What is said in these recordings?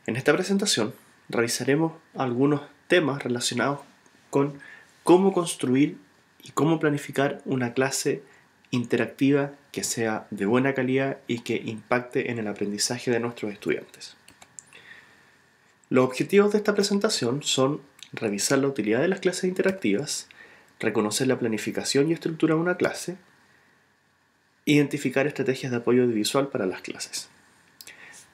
En esta presentación revisaremos algunos temas relacionados con cómo construir y cómo planificar una clase interactiva que sea de buena calidad y que impacte en el aprendizaje de nuestros estudiantes. Los objetivos de esta presentación son revisar la utilidad de las clases interactivas, reconocer la planificación y estructura de una clase, identificar estrategias de apoyo audiovisual para las clases.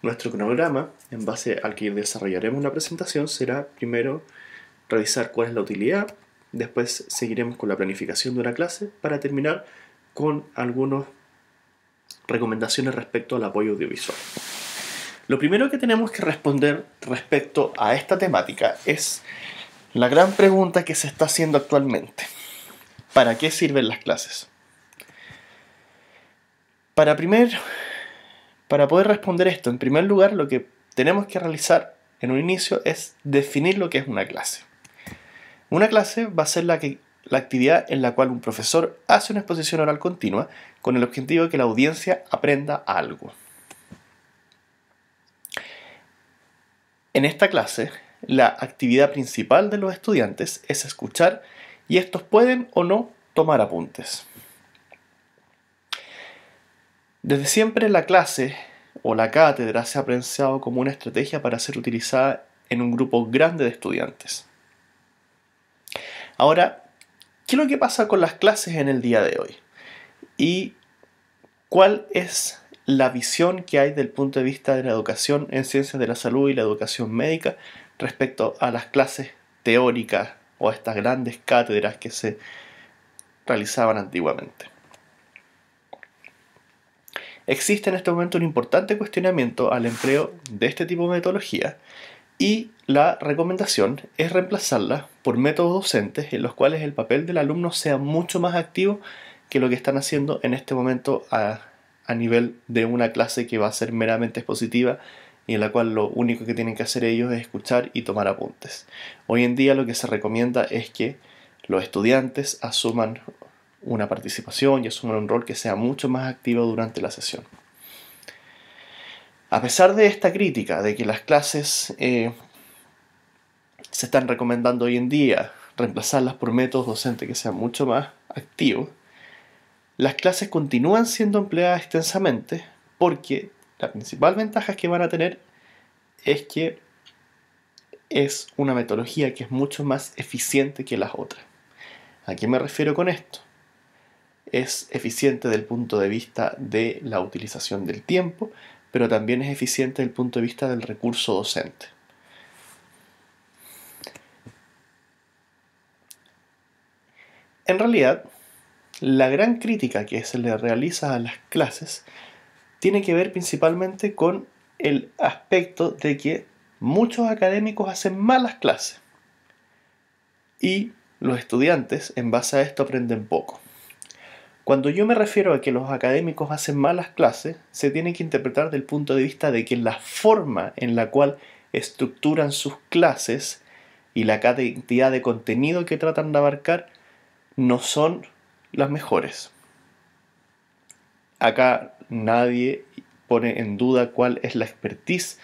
Nuestro cronograma, en base al que desarrollaremos la presentación, será primero revisar cuál es la utilidad, después seguiremos con la planificación de una clase para terminar con algunas recomendaciones respecto al apoyo audiovisual. Lo primero que tenemos que responder respecto a esta temática es la gran pregunta que se está haciendo actualmente. ¿Para qué sirven las clases? Para poder responder esto, en primer lugar, lo que tenemos que realizar en un inicio es definir lo que es una clase. Una clase va a ser la actividad en la cual un profesor hace una exposición oral continua con el objetivo de que la audiencia aprenda algo. En esta clase, la actividad principal de los estudiantes es escuchar y estos pueden o no tomar apuntes. Desde siempre la clase o la cátedra se ha pensado como una estrategia para ser utilizada en un grupo grande de estudiantes. Ahora, ¿qué es lo que pasa con las clases en el día de hoy? ¿Y cuál es la visión que hay del punto de vista de la educación en ciencias de la salud y la educación médica respecto a las clases teóricas o a estas grandes cátedras que se realizaban antiguamente? Existe en este momento un importante cuestionamiento al empleo de este tipo de metodología y la recomendación es reemplazarla por métodos docentes en los cuales el papel del alumno sea mucho más activo que lo que están haciendo en este momento a nivel de una clase que va a ser meramente expositiva y en la cual lo único que tienen que hacer ellos es escuchar y tomar apuntes. Hoy en día lo que se recomienda es que los estudiantes asuman una participación y asuman un rol que sea mucho más activo durante la sesión. A pesar de esta crítica de que las clases se están recomendando hoy en día reemplazarlas por métodos docentes que sean mucho más activos, las clases continúan siendo empleadas extensamente porque la principal ventaja que van a tener es que es una metodología que es mucho más eficiente que las otras. ¿A qué me refiero con esto? Es eficiente desde el punto de vista de la utilización del tiempo, pero también es eficiente desde el punto de vista del recurso docente. En realidad, la gran crítica que se le realiza a las clases tiene que ver principalmente con el aspecto de que muchos académicos hacen malas clases y los estudiantes en base a esto aprenden poco. Cuando yo me refiero a que los académicos hacen malas clases, se tiene que interpretar desde el punto de vista de que la forma en la cual estructuran sus clases y la cantidad de contenido que tratan de abarcar no son las mejores. Acá nadie pone en duda cuál es la expertise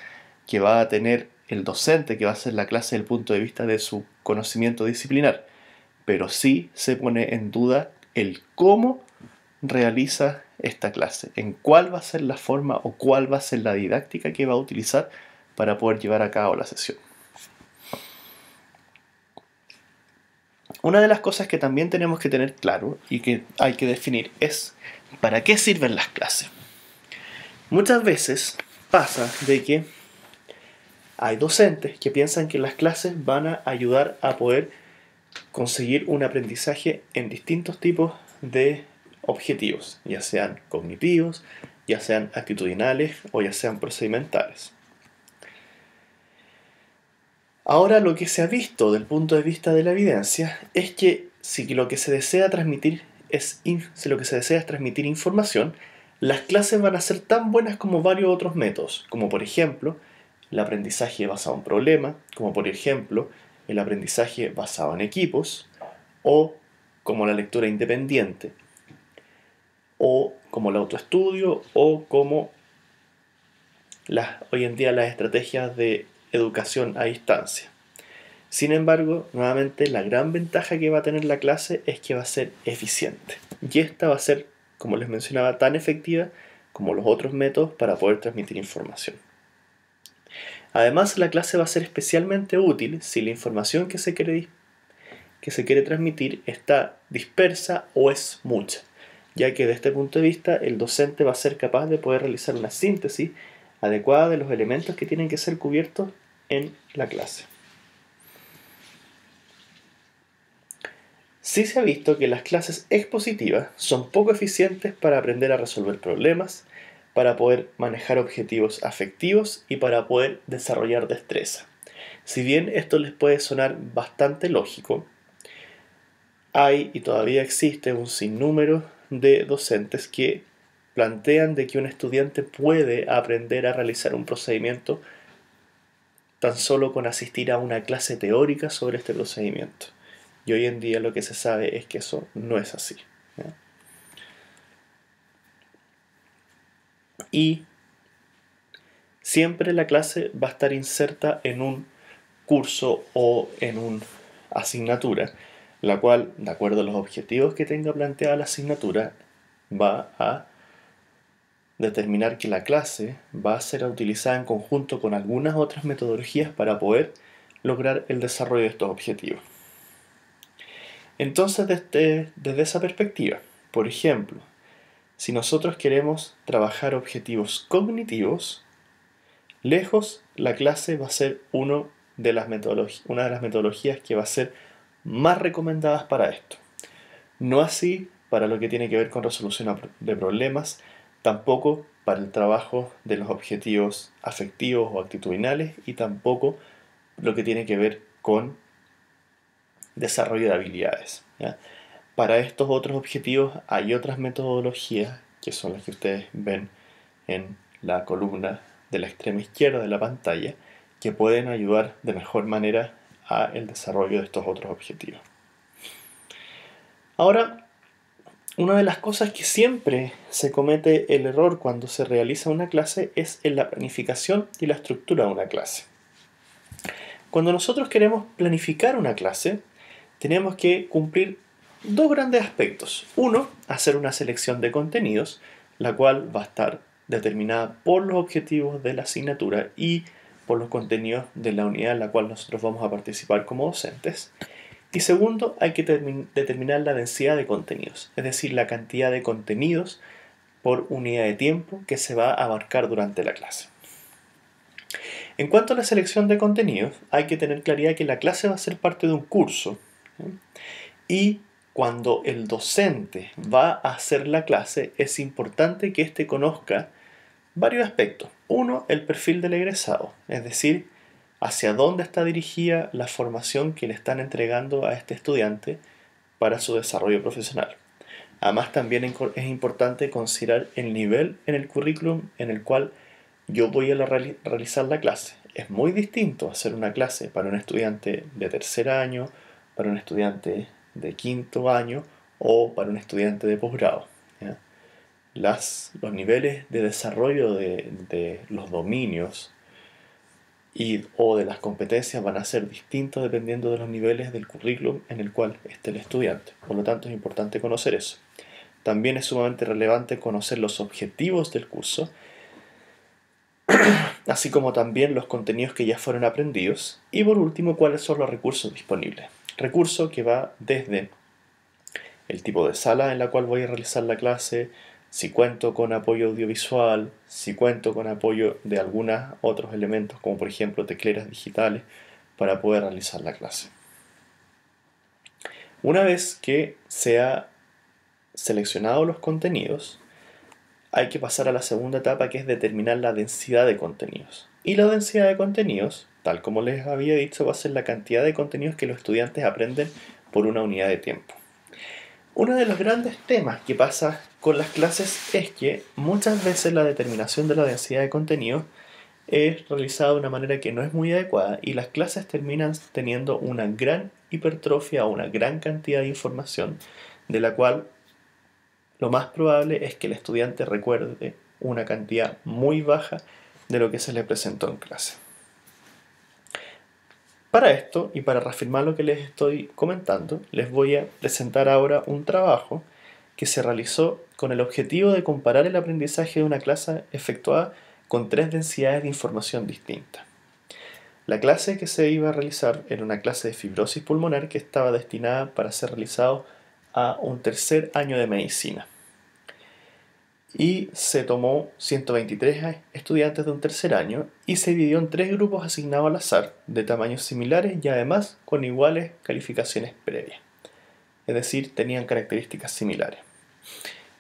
que va a tener el docente que va a hacer la clase desde el punto de vista de su conocimiento disciplinar, pero sí se pone en duda el cómo realiza esta clase, en cuál va a ser la forma o cuál va a ser la didáctica que va a utilizar para poder llevar a cabo la sesión. Una de las cosas que también tenemos que tener claro y que hay que definir es ¿para qué sirven las clases? Muchas veces pasa de que hay docentes que piensan que las clases van a ayudar a poder conseguir un aprendizaje en distintos tipos de objetivos, ya sean cognitivos, ya sean actitudinales o ya sean procedimentales. Ahora lo que se ha visto desde el punto de vista de la evidencia es que si lo que se desea transmitir es transmitir información, las clases van a ser tan buenas como varios otros métodos, como por ejemplo el aprendizaje basado en problema, como por ejemplo el aprendizaje basado en equipos, o como la lectura independiente, o como el autoestudio, o como hoy en día las estrategias de educación a distancia. Sin embargo, nuevamente, la gran ventaja que va a tener la clase es que va a ser eficiente. Y esta va a ser, como les mencionaba, tan efectiva como los otros métodos para poder transmitir información. Además, la clase va a ser especialmente útil si la información que se quiere transmitir está dispersa o es mucha, ya que desde este punto de vista el docente va a ser capaz de poder realizar una síntesis adecuada de los elementos que tienen que ser cubiertos en la clase. Sí se ha visto que las clases expositivas son poco eficientes para aprender a resolver problemas, para poder manejar objetivos afectivos y para poder desarrollar destreza. Si bien esto les puede sonar bastante lógico, hay y todavía existe un sinnúmero de docentes que plantean de que un estudiante puede aprender a realizar un procedimiento tan solo con asistir a una clase teórica sobre este procedimiento. Y hoy en día lo que se sabe es que eso no es así, ¿ya? Y siempre la clase va a estar inserta en un curso o en una asignatura, la cual, de acuerdo a los objetivos que tenga planteada la asignatura, va a determinar que la clase va a ser utilizada en conjunto con algunas otras metodologías para poder lograr el desarrollo de estos objetivos. Entonces, desde esa perspectiva, por ejemplo, si nosotros queremos trabajar objetivos cognitivos, lejos la clase va a ser una de las metodologías que va a ser más recomendadas para esto. No así para lo que tiene que ver con resolución de problemas, tampoco para el trabajo de los objetivos afectivos o actitudinales y tampoco lo que tiene que ver con desarrollo de habilidades, ¿ya? Para estos otros objetivos hay otras metodologías que son las que ustedes ven en la columna de la extrema izquierda de la pantalla que pueden ayudar de mejor manera al desarrollo de estos otros objetivos. Ahora, una de las cosas que siempre se comete el error cuando se realiza una clase es en la planificación y la estructura de una clase. Cuando nosotros queremos planificar una clase, tenemos que cumplir dos grandes aspectos. Uno, hacer una selección de contenidos, la cual va a estar determinada por los objetivos de la asignatura y por los contenidos de la unidad en la cual nosotros vamos a participar como docentes. Y segundo, hay que determinar la densidad de contenidos, es decir, la cantidad de contenidos por unidad de tiempo que se va a abarcar durante la clase. En cuanto a la selección de contenidos, hay que tener claridad que la clase va a ser parte de un curso, ¿sí? Y cuando el docente va a hacer la clase, es importante que éste conozca varios aspectos. Uno, el perfil del egresado, es decir, hacia dónde está dirigida la formación que le están entregando a este estudiante para su desarrollo profesional. Además, también es importante considerar el nivel en el currículum en el cual yo voy a realizar la clase. Es muy distinto hacer una clase para un estudiante de tercer año, para un estudiante de quinto año o para un estudiante de posgrado, ¿ya? Los niveles de desarrollo de los dominios o de las competencias van a ser distintos dependiendo de los niveles del currículum en el cual esté el estudiante. Por lo tanto, es importante conocer eso. También es sumamente relevante conocer los objetivos del curso, así como también los contenidos que ya fueron aprendidos. Y por último, cuáles son los recursos disponibles. Recurso que va desde el tipo de sala en la cual voy a realizar la clase, si cuento con apoyo audiovisual, si cuento con apoyo de algunos otros elementos, como por ejemplo tecleras digitales, para poder realizar la clase. Una vez que se ha seleccionado los contenidos, hay que pasar a la segunda etapa, que es determinar la densidad de contenidos. Y la densidad de contenidos, tal como les había dicho, va a ser la cantidad de contenidos que los estudiantes aprenden por una unidad de tiempo. Uno de los grandes temas que pasa con las clases es que muchas veces la determinación de la densidad de contenido es realizada de una manera que no es muy adecuada y las clases terminan teniendo una gran hipertrofia o una gran cantidad de información de la cual lo más probable es que el estudiante recuerde una cantidad muy baja de lo que se le presentó en clase. Para esto, y para reafirmar lo que les estoy comentando, les voy a presentar ahora un trabajo que se realizó con el objetivo de comparar el aprendizaje de una clase efectuada con tres densidades de información distintas. La clase que se iba a realizar era una clase de fibrosis pulmonar que estaba destinada para ser realizado a un tercer año de medicina. Y se tomó 123 estudiantes de un tercer año y se dividió en tres grupos asignados al azar, de tamaños similares y además con iguales calificaciones previas. Es decir, tenían características similares.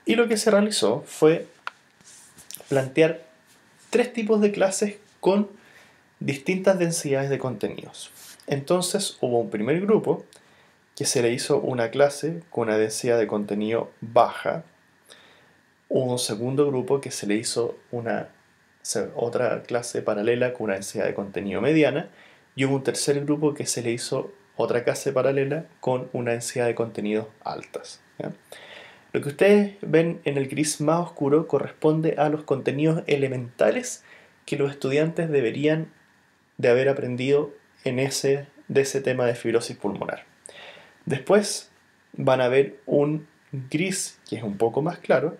Y lo que se realizó fue plantear tres tipos de clases con distintas densidades de contenidos. Entonces hubo un primer grupo que se le hizo una clase con una densidad de contenido baja. Hubo un segundo grupo que se le hizo otra clase paralela con una densidad de contenido mediana. Y hubo un tercer grupo que se le hizo otra clase paralela con una densidad de contenidos altas. ¿Ya? Lo que ustedes ven en el gris más oscuro corresponde a los contenidos elementales que los estudiantes deberían de haber aprendido de ese tema de fibrosis pulmonar. Después van a ver un gris que es un poco más claro,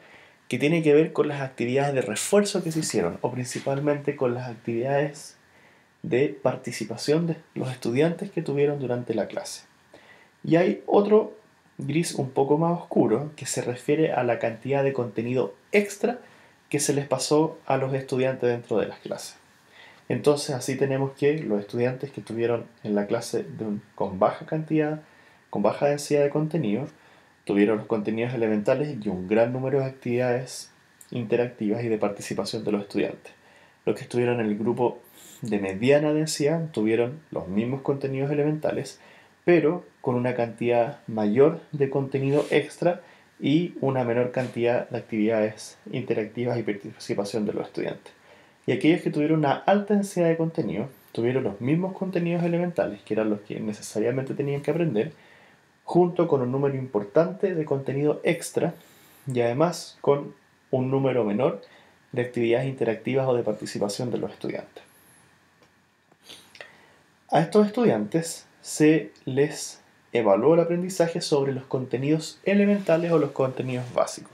que tiene que ver con las actividades de refuerzo que se hicieron, o principalmente con las actividades de participación de los estudiantes que tuvieron durante la clase. Y hay otro gris un poco más oscuro que se refiere a la cantidad de contenido extra que se les pasó a los estudiantes dentro de las clases. Entonces así tenemos que los estudiantes que estuvieron en la clase con baja densidad de contenido, tuvieron los contenidos elementales y un gran número de actividades interactivas y de participación de los estudiantes. Los que estuvieron en el grupo de mediana densidad tuvieron los mismos contenidos elementales, pero con una cantidad mayor de contenido extra y una menor cantidad de actividades interactivas y participación de los estudiantes. Y aquellos que tuvieron una alta densidad de contenido tuvieron los mismos contenidos elementales, que eran los que necesariamente tenían que aprender, junto con un número importante de contenido extra y además con un número menor de actividades interactivas o de participación de los estudiantes. A estos estudiantes se les evaluó el aprendizaje sobre los contenidos elementales o los contenidos básicos.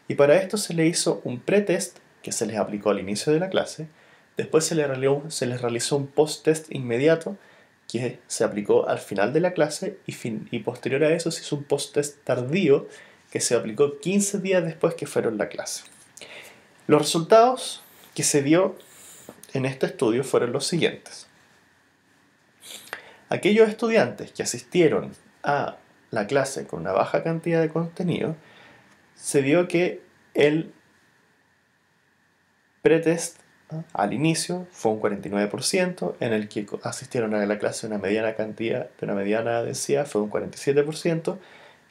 Y para esto se les hizo un pretest que se les aplicó al inicio de la clase. Después se les realizó un post-test inmediato que se aplicó al final de la clase y posterior a eso se hizo un post-test tardío que se aplicó 15 días después que fueron la clase. Los resultados que se dio en este estudio fueron los siguientes. Aquellos estudiantes que asistieron a la clase con una baja cantidad de contenido, se vio que el pretest al inicio fue un 49%, en el que asistieron a la clase una mediana densidad fue un 47%,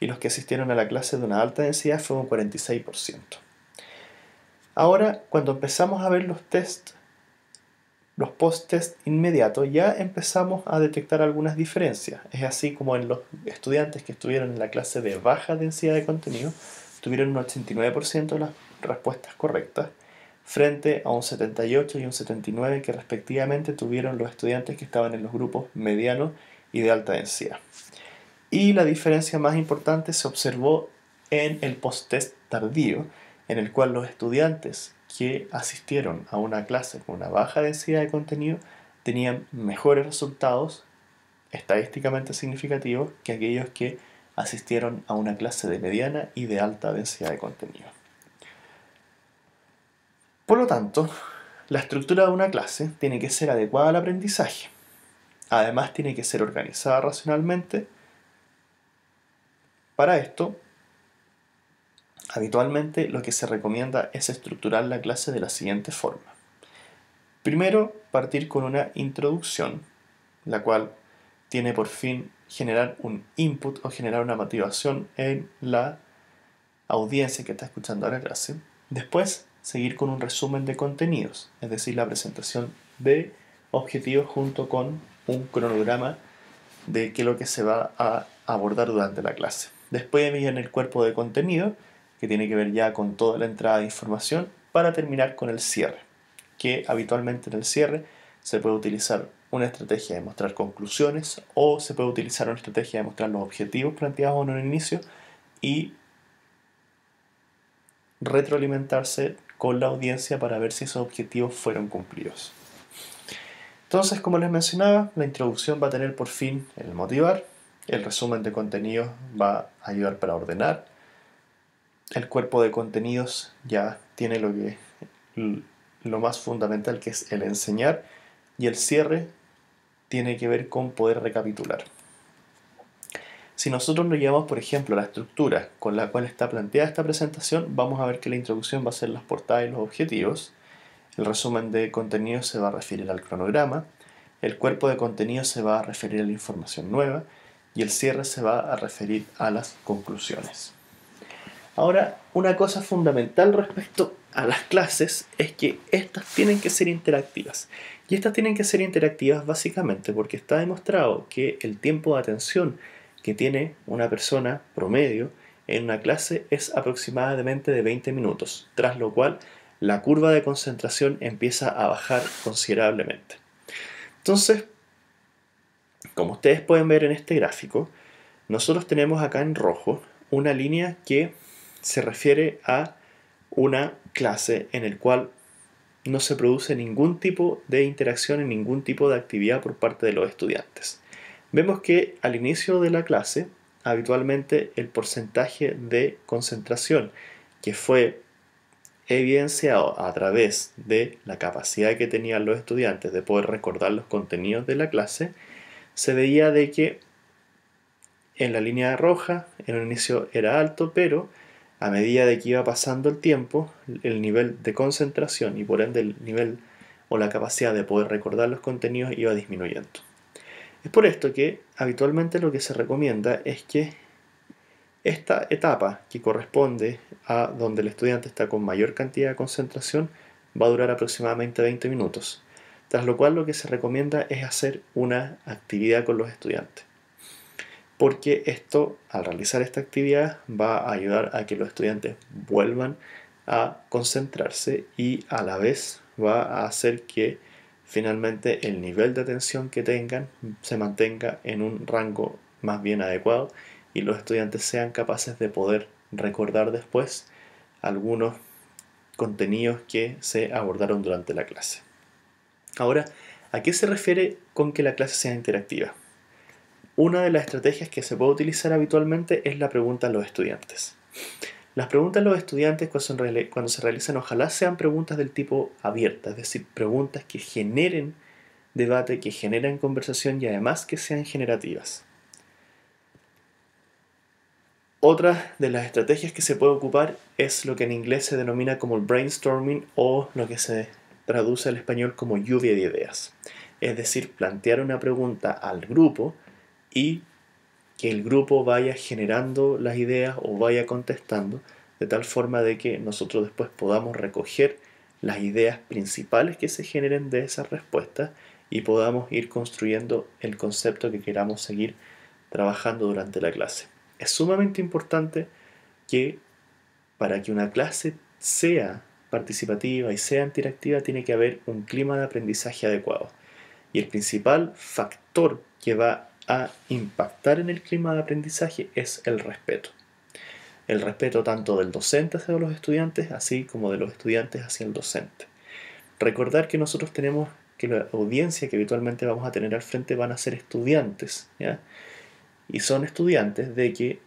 y los que asistieron a la clase de una alta densidad fue un 46%. Ahora, cuando empezamos a ver los post-test inmediatos, ya empezamos a detectar algunas diferencias. Es así como en los estudiantes que estuvieron en la clase de baja densidad de contenido, tuvieron un 89% de las respuestas correctas, frente a un 78 y un 79 que respectivamente tuvieron los estudiantes que estaban en los grupos mediano y de alta densidad. Y la diferencia más importante se observó en el post-test tardío, en el cual los estudiantes que asistieron a una clase con una baja densidad de contenido tenían mejores resultados estadísticamente significativos que aquellos que asistieron a una clase de mediana y de alta densidad de contenido. Por lo tanto, la estructura de una clase tiene que ser adecuada al aprendizaje. Además, tiene que ser organizada racionalmente. Para esto, habitualmente lo que se recomienda es estructurar la clase de la siguiente forma. Primero, partir con una introducción, la cual tiene por fin generar un input o generar una motivación en la audiencia que está escuchando la clase. Después, seguir con un resumen de contenidos, es decir, la presentación de objetivos junto con un cronograma de qué es lo que se va a abordar durante la clase. Después viene el cuerpo de contenido, que tiene que ver ya con toda la entrada de información, para terminar con el cierre, que habitualmente en el cierre se puede utilizar una estrategia de mostrar conclusiones o se puede utilizar una estrategia de mostrar los objetivos planteados en un inicio y retroalimentarse con la audiencia para ver si esos objetivos fueron cumplidos. Entonces, como les mencionaba, la introducción va a tener por fin el motivar, el resumen de contenidos va a ayudar para ordenar, el cuerpo de contenidos ya tiene lo más fundamental, que es el enseñar, y el cierre tiene que ver con poder recapitular. Si nosotros lo llevamos, por ejemplo, a la estructura con la cual está planteada esta presentación, vamos a ver que la introducción va a ser las portadas y los objetivos, el resumen de contenido se va a referir al cronograma, el cuerpo de contenido se va a referir a la información nueva y el cierre se va a referir a las conclusiones. Ahora, una cosa fundamental respecto a las clases es que estas tienen que ser interactivas. Y estas tienen que ser interactivas básicamente porque está demostrado que el tiempo de atención que tiene una persona promedio en una clase es aproximadamente de 20 minutos, tras lo cual la curva de concentración empieza a bajar considerablemente. Entonces, como ustedes pueden ver en este gráfico, nosotros tenemos acá en rojo una línea que se refiere a una clase en el cual no se produce ningún tipo de interacción y ningún tipo de actividad por parte de los estudiantes. Vemos que al inicio de la clase, habitualmente el porcentaje de concentración que fue evidenciado a través de la capacidad que tenían los estudiantes de poder recordar los contenidos de la clase, se veía de que en la línea roja en un inicio era alto, pero a medida de que iba pasando el tiempo, el nivel de concentración y por ende el nivel o la capacidad de poder recordar los contenidos iba disminuyendo. Es por esto que habitualmente lo que se recomienda es que esta etapa, que corresponde a donde el estudiante está con mayor cantidad de concentración, va a durar aproximadamente 20 minutos, tras lo cual lo que se recomienda es hacer una actividad con los estudiantes, porque esto, al realizar esta actividad, va a ayudar a que los estudiantes vuelvan a concentrarse y a la vez va a hacer que finalmente el nivel de atención que tengan se mantenga en un rango más bien adecuado y los estudiantes sean capaces de poder recordar después algunos contenidos que se abordaron durante la clase. Ahora, ¿a qué se refiere con que la clase sea interactiva? Una de las estrategias que se puede utilizar habitualmente es la pregunta a los estudiantes. Las preguntas a los estudiantes cuando se realizan ojalá sean preguntas del tipo abierta, es decir, preguntas que generen debate, que generen conversación y además que sean generativas. Otra de las estrategias que se puede ocupar es lo que en inglés se denomina como el brainstorming o lo que se traduce al español como lluvia de ideas. Es decir, plantear una pregunta al grupo y que el grupo vaya generando las ideas o vaya contestando de tal forma de que nosotros después podamos recoger las ideas principales que se generen de esas respuestas y podamos ir construyendo el concepto que queramos seguir trabajando durante la clase. Es sumamente importante que para que una clase sea participativa y sea interactiva tiene que haber un clima de aprendizaje adecuado. Y el principal factor que va a impactar en el clima de aprendizaje es el respeto. El respeto tanto del docente hacia los estudiantes, así como de los estudiantes hacia el docente. Recordar que nosotros tenemos que la audiencia que habitualmente vamos a tener al frente van a ser estudiantes, ¿ya? Y son estudiantes de que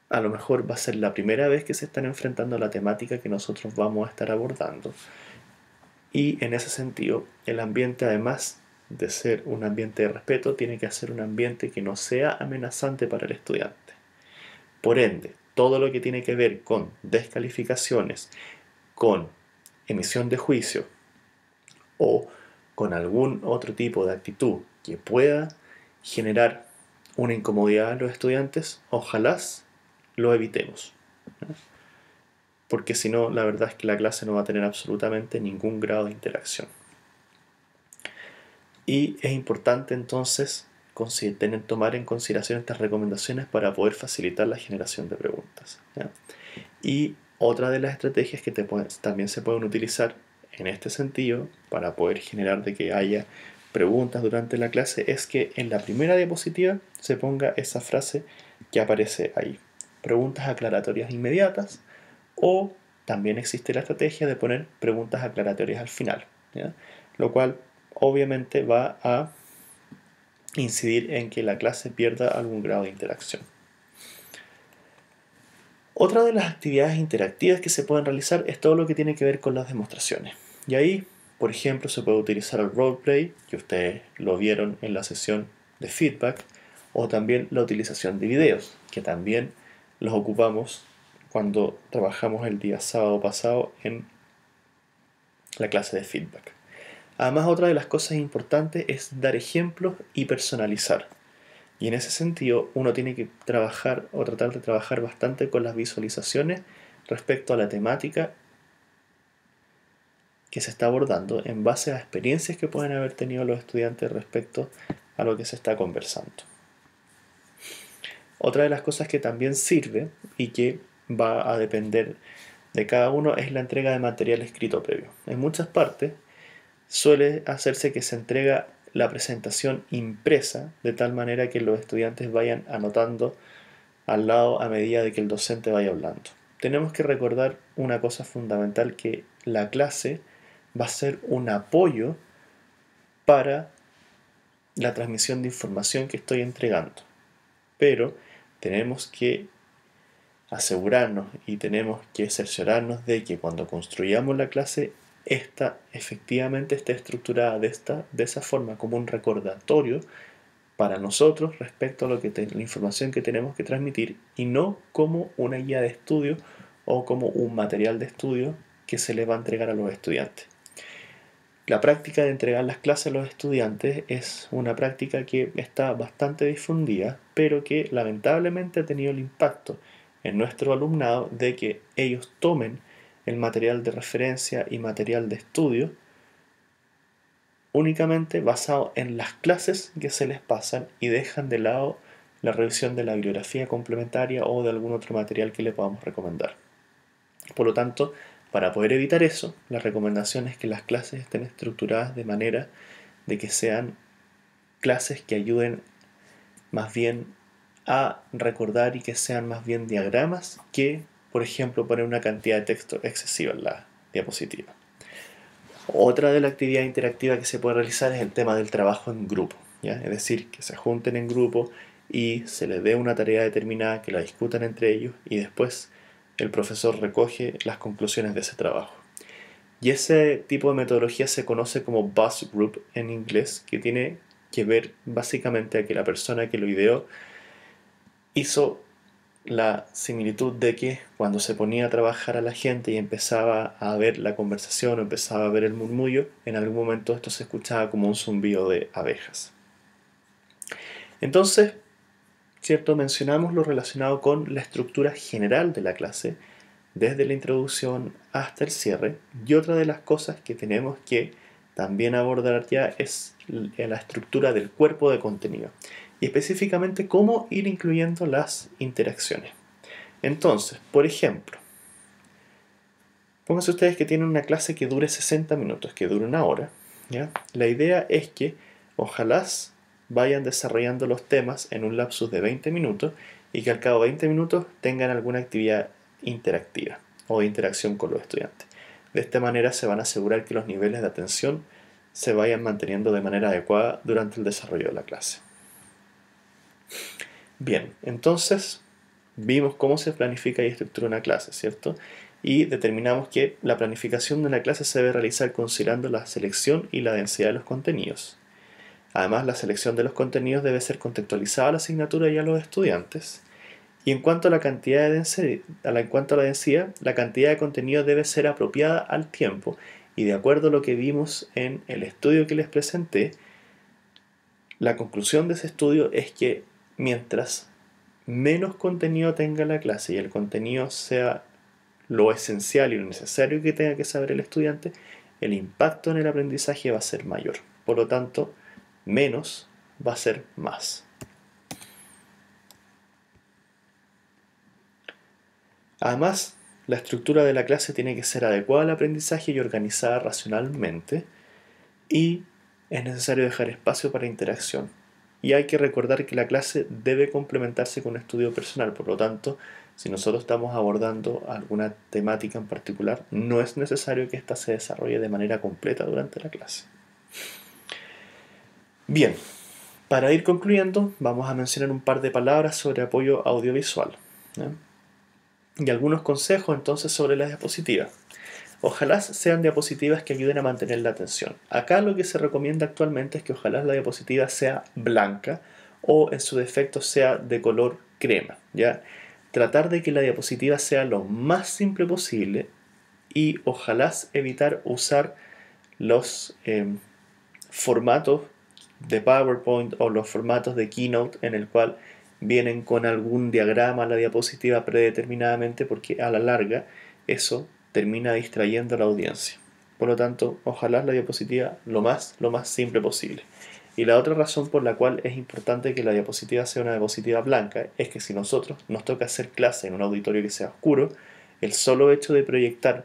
a lo mejor va a ser la primera vez que se están enfrentando a la temática que nosotros vamos a estar abordando. Y en ese sentido, el ambiente, además de ser un ambiente de respeto, tiene que ser un ambiente que no sea amenazante para el estudiante. Por ende, todo lo que tiene que ver con descalificaciones, con emisión de juicio o con algún otro tipo de actitud que pueda generar una incomodidad a los estudiantes, ojalá lo evitemos. Porque si no, la verdad es que la clase no va a tener absolutamente ningún grado de interacción. Y es importante entonces tomar en consideración estas recomendaciones para poder facilitar la generación de preguntas, ¿ya? Y otra de las estrategias que también se pueden utilizar en este sentido para poder generar de que haya preguntas durante la clase es que en la primera diapositiva se ponga esa frase que aparece ahí. Preguntas aclaratorias inmediatas, o también existe la estrategia de poner preguntas aclaratorias al final, ¿ya? Lo cual obviamente va a incidir en que la clase pierda algún grado de interacción. Otra de las actividades interactivas que se pueden realizar es todo lo que tiene que ver con las demostraciones. Y ahí, por ejemplo, se puede utilizar el roleplay, que ustedes lo vieron en la sesión de feedback, o también la utilización de videos, que también los ocupamos cuando trabajamos el día sábado pasado en la clase de feedback. Además, otra de las cosas importantes es dar ejemplos y personalizar. Y en ese sentido, uno tiene que trabajar o tratar de trabajar bastante con las visualizaciones respecto a la temática que se está abordando en base a experiencias que pueden haber tenido los estudiantes respecto a lo que se está conversando. Otra de las cosas que también sirve y que va a depender de cada uno es la entrega de material escrito previo. En muchas partes suele hacerse que se entrega la presentación impresa de tal manera que los estudiantes vayan anotando al lado a medida de que el docente vaya hablando. Tenemos que recordar una cosa fundamental, que la clase va a ser un apoyo para la transmisión de información que estoy entregando, pero tenemos que asegurarnos y tenemos que cerciorarnos de que cuando construyamos la clase, esta efectivamente esté estructurada de esa forma, como un recordatorio para nosotros respecto a la información que tenemos que transmitir, y no como una guía de estudio o como un material de estudio que se les va a entregar a los estudiantes. La práctica de entregar las clases a los estudiantes es una práctica que está bastante difundida, pero que lamentablemente ha tenido el impacto en nuestro alumnado de que ellos tomen el material de referencia y material de estudio únicamente basado en las clases que se les pasan y dejan de lado la revisión de la bibliografía complementaria o de algún otro material que le podamos recomendar. Por lo tanto, para poder evitar eso, la recomendación es que las clases estén estructuradas de manera de que sean clases que ayuden más bien a recordar y que sean más bien diagramas que, por ejemplo, poner una cantidad de texto excesiva en la diapositiva. Otra de la actividad interactiva que se puede realizar es el tema del trabajo en grupo, ¿ya? Es decir, que se junten en grupo y se les dé una tarea determinada, que la discutan entre ellos y después el profesor recoge las conclusiones de ese trabajo. Y ese tipo de metodología se conoce como bus group en inglés, que tiene que ver básicamente a que la persona que lo ideó hizo la similitud de que cuando se ponía a trabajar a la gente y empezaba a ver la conversación o empezaba a ver el murmullo, en algún momento esto se escuchaba como un zumbido de abejas. Entonces, ¿cierto? Mencionamos lo relacionado con la estructura general de la clase, desde la introducción hasta el cierre, y otra de las cosas que tenemos que también abordar ya es la estructura del cuerpo de contenido, y específicamente cómo ir incluyendo las interacciones. Entonces, por ejemplo, pónganse ustedes que tienen una clase que dure 60 minutos, que dure una hora, ¿ya? La idea es que ojalá vayan desarrollando los temas en un lapsus de 20 minutos y que al cabo de 20 minutos tengan alguna actividad interactiva o de interacción con los estudiantes. De esta manera se van a asegurar que los niveles de atención se vayan manteniendo de manera adecuada durante el desarrollo de la clase. Bien, entonces vimos cómo se planifica y estructura una clase, ¿cierto? Y determinamos que la planificación de una clase se debe realizar considerando la selección y la densidad de los contenidos. Además, la selección de los contenidos debe ser contextualizada a la asignatura y a los estudiantes. Y en cuanto a la cantidad de densidad, la cantidad de contenido debe ser apropiada al tiempo. Y de acuerdo a lo que vimos en el estudio que les presenté, la conclusión de ese estudio es que mientras menos contenido tenga la clase y el contenido sea lo esencial y lo necesario que tenga que saber el estudiante, el impacto en el aprendizaje va a ser mayor. Por lo tanto, menos va a ser más. Además, la estructura de la clase tiene que ser adecuada al aprendizaje y organizada racionalmente, y es necesario dejar espacio para interacción. Y hay que recordar que la clase debe complementarse con un estudio personal, por lo tanto, si nosotros estamos abordando alguna temática en particular, no es necesario que ésta se desarrolle de manera completa durante la clase. Bien, para ir concluyendo, vamos a mencionar un par de palabras sobre apoyo audiovisual, ¿no? Y algunos consejos entonces sobre las diapositivas. Ojalá sean diapositivas que ayuden a mantener la atención. Acá lo que se recomienda actualmente es que ojalá la diapositiva sea blanca o en su defecto sea de color crema, ¿ya? Tratar de que la diapositiva sea lo más simple posible y ojalá evitar usar los formatos de PowerPoint o los formatos de Keynote en el cual vienen con algún diagrama a la diapositiva predeterminadamente, porque a la larga eso termina distrayendo a la audiencia. Por lo tanto, ojalá la diapositiva lo más simple posible. Y la otra razón por la cual es importante que la diapositiva sea una diapositiva blanca es que si nosotros nos toca hacer clase en un auditorio que sea oscuro, el solo hecho de proyectar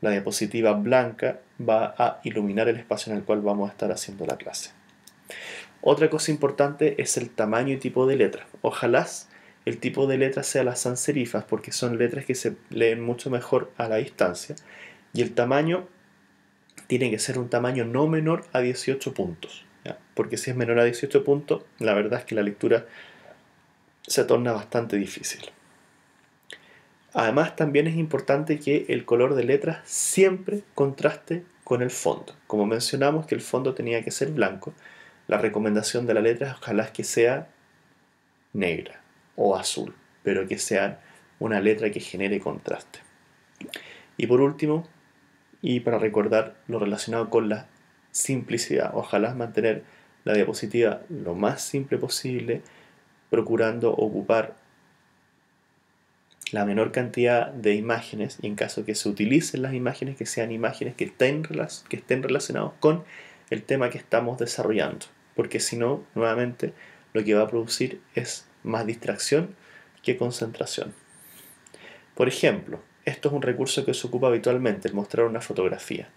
la diapositiva blanca va a iluminar el espacio en el cual vamos a estar haciendo la clase. Otra cosa importante es el tamaño y tipo de letra. Ojalá el tipo de letra sea las sans serifas, porque son letras que se leen mucho mejor a la distancia. Y el tamaño tiene que ser un tamaño no menor a 18 puntos, ¿ya? Porque si es menor a 18 puntos, la verdad es que la lectura se torna bastante difícil. Además, también es importante que el color de letras siempre contraste con el fondo. Como mencionamos que el fondo tenía que ser blanco, la recomendación de la letra es ojalá que sea negra o azul, pero que sea una letra que genere contraste. Y por último, y para recordar lo relacionado con la simplicidad, ojalá mantener la diapositiva lo más simple posible, procurando ocupar la menor cantidad de imágenes, y en caso que se utilicen las imágenes, que sean imágenes que estén relacionadas con el tema que estamos desarrollando, porque si no, nuevamente, lo que va a producir es más distracción que concentración. Por ejemplo, esto es un recurso que se ocupa habitualmente, el mostrar una fotografía.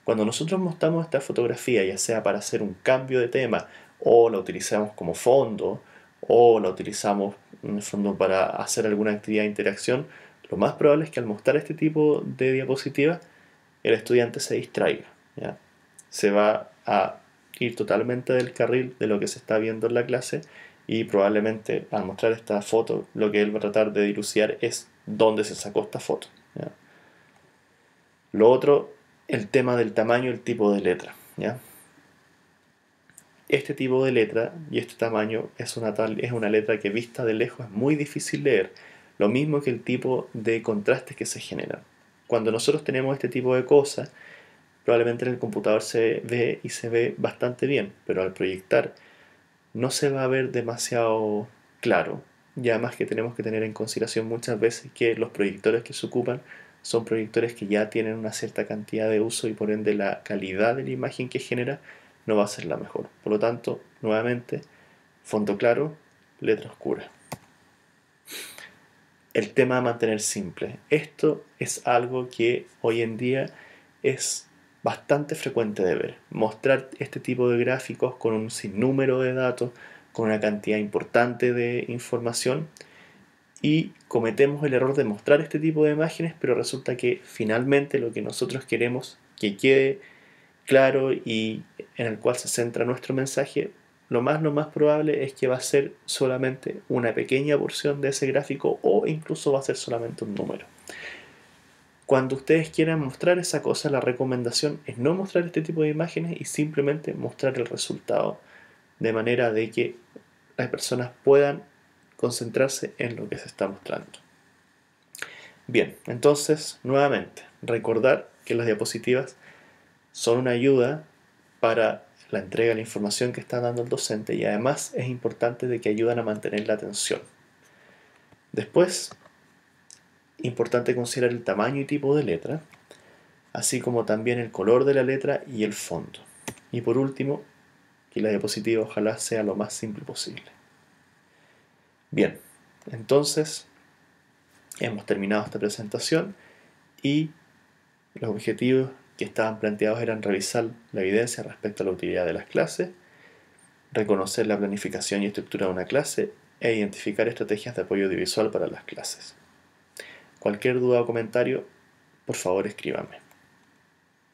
Cuando nosotros mostramos esta fotografía, ya sea para hacer un cambio de tema, o la utilizamos como fondo, o la utilizamos en el fondo para hacer alguna actividad de interacción, lo más probable es que al mostrar este tipo de diapositivas, el estudiante se distraiga, ¿ya? Se va a ir totalmente del carril de lo que se está viendo en la clase y probablemente al mostrar esta foto lo que él va a tratar de dilucidar es dónde se sacó esta foto, ¿ya? Lo otro, el tema del tamaño y el tipo de letra, ¿ya? Este tipo de letra y este tamaño es una letra que vista de lejos es muy difícil leer, lo mismo que el tipo de contrastes que se generan. Cuando nosotros tenemos este tipo de cosas, probablemente en el computador se ve y se ve bastante bien, pero al proyectar no se va a ver demasiado claro. Y además que tenemos que tener en consideración muchas veces que los proyectores que se ocupan son proyectores que ya tienen una cierta cantidad de uso y por ende la calidad de la imagen que genera no va a ser la mejor. Por lo tanto, nuevamente, fondo claro, letra oscura. El tema de mantener simple. Esto es algo que hoy en día es bastante frecuente de ver. Mostrar este tipo de gráficos con un sinnúmero de datos, con una cantidad importante de información, y cometemos el error de mostrar este tipo de imágenes, pero resulta que finalmente lo que nosotros queremos que quede claro y en el cual se centra nuestro mensaje, lo más probable es que va a ser solamente una pequeña porción de ese gráfico o incluso va a ser solamente un número. Cuando ustedes quieran mostrar esa cosa, la recomendación es no mostrar este tipo de imágenes y simplemente mostrar el resultado, de manera de que las personas puedan concentrarse en lo que se está mostrando. Bien, entonces, nuevamente, recordar que las diapositivas son una ayuda para la entrega de la información que está dando el docente y además es importante de que ayudan a mantener la atención. Después, importante considerar el tamaño y tipo de letra, así como también el color de la letra y el fondo. Y por último, que la diapositiva ojalá sea lo más simple posible. Bien, entonces hemos terminado esta presentación y los objetivos que estaban planteados eran revisar la evidencia respecto a la utilidad de las clases, reconocer la planificación y estructura de una clase e identificar estrategias de apoyo audiovisual para las clases. Cualquier duda o comentario, por favor escríbame.